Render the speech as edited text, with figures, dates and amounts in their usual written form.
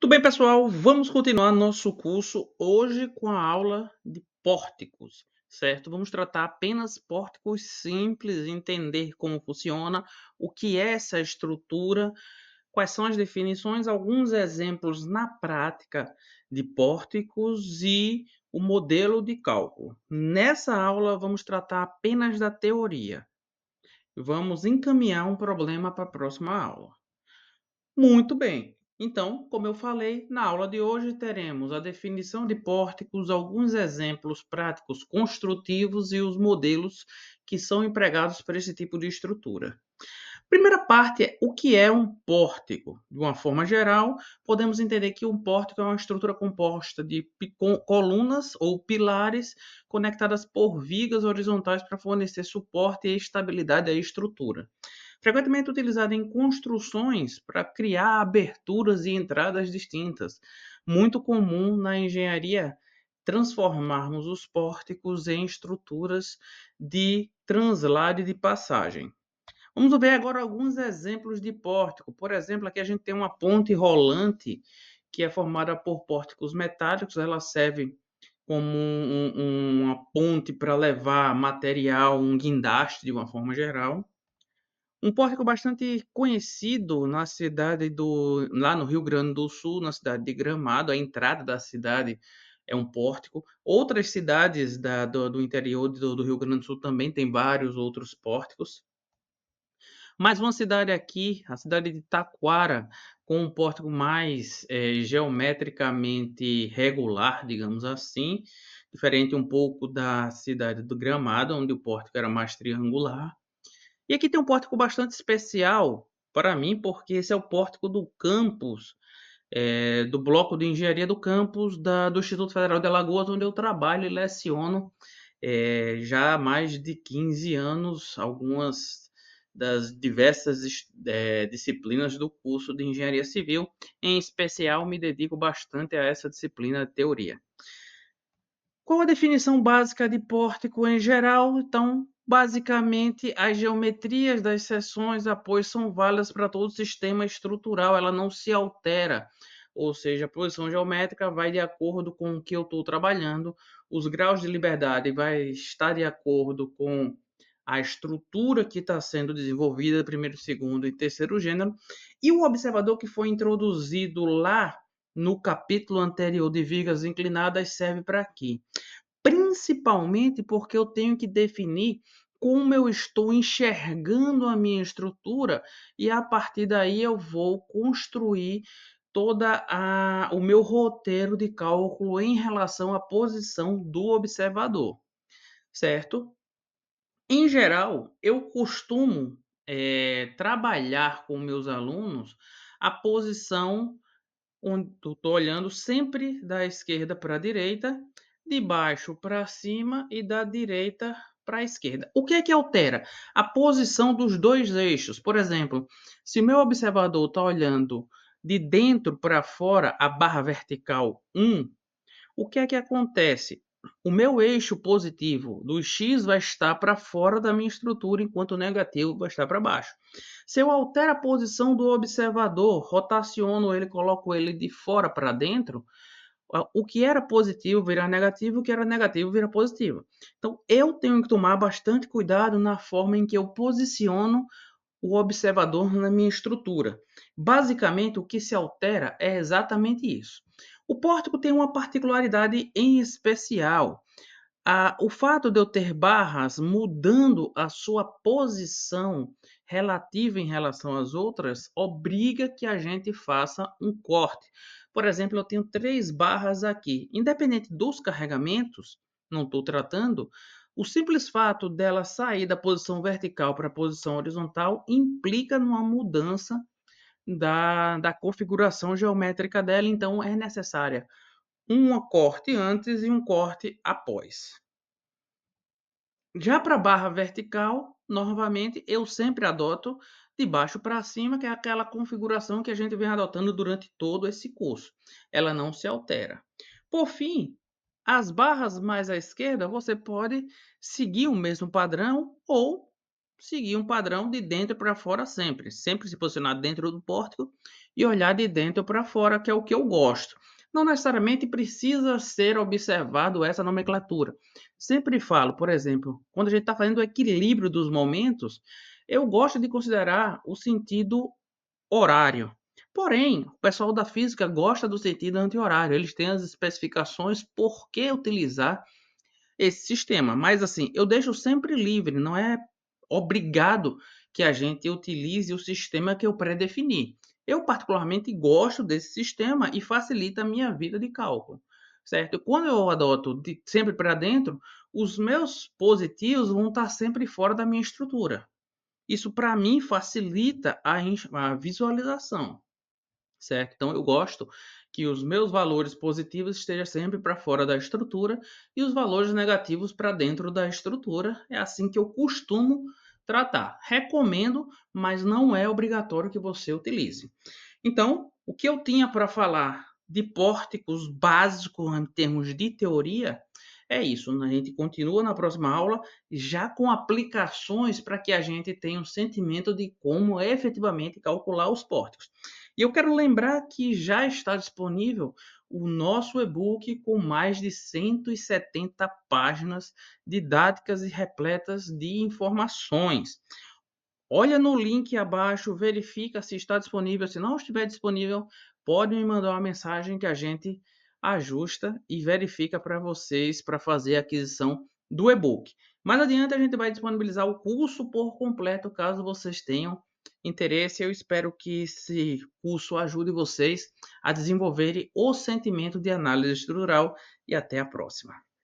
Tudo bem, pessoal? Vamos continuar nosso curso hoje com a aula de pórticos, certo? Vamos tratar apenas pórticos simples, entender como funciona, o que é essa estrutura, quais são as definições, alguns exemplos na prática de pórticos e o modelo de cálculo. Nessa aula, vamos tratar apenas da teoria. Vamos encaminhar um problema para a próxima aula. Muito bem. Então, como eu falei, na aula de hoje teremos a definição de pórticos, alguns exemplos práticos construtivos e os modelos que são empregados para esse tipo de estrutura. Primeira parte é o que é um pórtico. De uma forma geral, podemos entender que um pórtico é uma estrutura composta de colunas ou pilares conectadas por vigas horizontais para fornecer suporte e estabilidade à estrutura. Frequentemente utilizado em construções para criar aberturas e entradas distintas. Muito comum na engenharia transformarmos os pórticos em estruturas de translado e de passagem. Vamos ver agora alguns exemplos de pórtico. Por exemplo, aqui a gente tem uma ponte rolante que é formada por pórticos metálicos. Ela serve como uma ponte para levar material, um guindaste de uma forma geral. Um pórtico bastante conhecido na cidade lá no Rio Grande do Sul, na cidade de Gramado, a entrada da cidade é um pórtico. Outras cidades do interior do Rio Grande do Sul também tem vários outros pórticos. Mais uma cidade aqui, a cidade de Taquara, com um pórtico mais geometricamente regular, digamos assim, diferente um pouco da cidade do Gramado, onde o pórtico era mais triangular. E aqui tem um pórtico bastante especial para mim, porque esse é o pórtico do campus, do bloco de engenharia do campus do Instituto Federal de Alagoas, onde eu trabalho e leciono já há mais de 15 anos, algumas das diversas disciplinas do curso de engenharia civil. Em especial, me dedico bastante a essa disciplina de teoria. Qual a definição básica de pórtico em geral? Então, basicamente, as geometrias das seções após são válidas para todo o sistema estrutural, ela não se altera. Ou seja, a posição geométrica vai de acordo com o que eu estou trabalhando, os graus de liberdade vai estar de acordo com a estrutura que está sendo desenvolvida, primeiro, segundo e terceiro gênero, e o observador que foi introduzido lá no capítulo anterior de vigas inclinadas serve para aqui. Principalmente porque eu tenho que definir como eu estou enxergando a minha estrutura e a partir daí eu vou construir o meu roteiro de cálculo em relação à posição do observador, certo? Em geral, eu costumo trabalhar com meus alunos a posição onde eu estou olhando sempre da esquerda para a direita, de baixo para cima e da direita para a esquerda. O que é que altera? A posição dos dois eixos. Por exemplo, se meu observador está olhando de dentro para fora a barra vertical 1, o que é que acontece? O meu eixo positivo do X vai estar para fora da minha estrutura, enquanto o negativo vai estar para baixo. Se eu altero a posição do observador, rotaciono ele, coloco ele de fora para dentro, o que era positivo vira negativo, o que era negativo vira positivo. Então, eu tenho que tomar bastante cuidado na forma em que eu posiciono o observador na minha estrutura. Basicamente, o que se altera é exatamente isso. O pórtico tem uma particularidade em especial. O fato de eu ter barras mudando a sua posição relativa em relação às outras obriga que a gente faça um corte. Por exemplo, eu tenho 3 barras aqui. Independente dos carregamentos, não estou tratando, o simples fato dela sair da posição vertical para a posição horizontal implica numa mudança da configuração geométrica dela, então é necessária um corte antes e um corte após. Já para a barra vertical, novamente, eu sempre adoto de baixo para cima, que é aquela configuração que a gente vem adotando durante todo esse curso. Ela não se altera. Por fim, as barras mais à esquerda, você pode seguir o mesmo padrão ou seguir um padrão de dentro para fora sempre. Sempre se posicionar dentro do pórtico e olhar de dentro para fora, que é o que eu gosto. Não necessariamente precisa ser observado essa nomenclatura. Sempre falo, por exemplo, quando a gente está fazendo o equilíbrio dos momentos, eu gosto de considerar o sentido horário. Porém, o pessoal da física gosta do sentido anti-horário. Eles têm as especificações por que utilizar esse sistema. Mas assim, eu deixo sempre livre, não é obrigado que a gente utilize o sistema que eu pré-defini. Eu particularmente gosto desse sistema e facilita a minha vida de cálculo, certo? Quando eu adoto de sempre para dentro, os meus positivos vão estar sempre fora da minha estrutura. Isso para mim facilita a visualização, certo? Então eu gosto que os meus valores positivos estejam sempre para fora da estrutura e os valores negativos para dentro da estrutura. É assim que eu costumo tratar. Recomendo, mas não é obrigatório que você utilize. Então, o que eu tinha para falar de pórticos básicos em termos de teoria é isso, né? A gente continua na próxima aula já com aplicações para que a gente tenha um sentimento de como efetivamente calcular os pórticos. E eu quero lembrar que já está disponível o nosso e-book com mais de 170 páginas didáticas e repletas de informações. Olha no link abaixo, verifica se está disponível. Se não estiver disponível, pode me mandar uma mensagem que a gente ajusta e verifica para vocês para fazer a aquisição do e-book. Mais adiante a gente vai disponibilizar o curso por completo, caso vocês tenham interesse. Eu espero que esse curso ajude vocês a desenvolverem o sentimento de análise estrutural e até a próxima.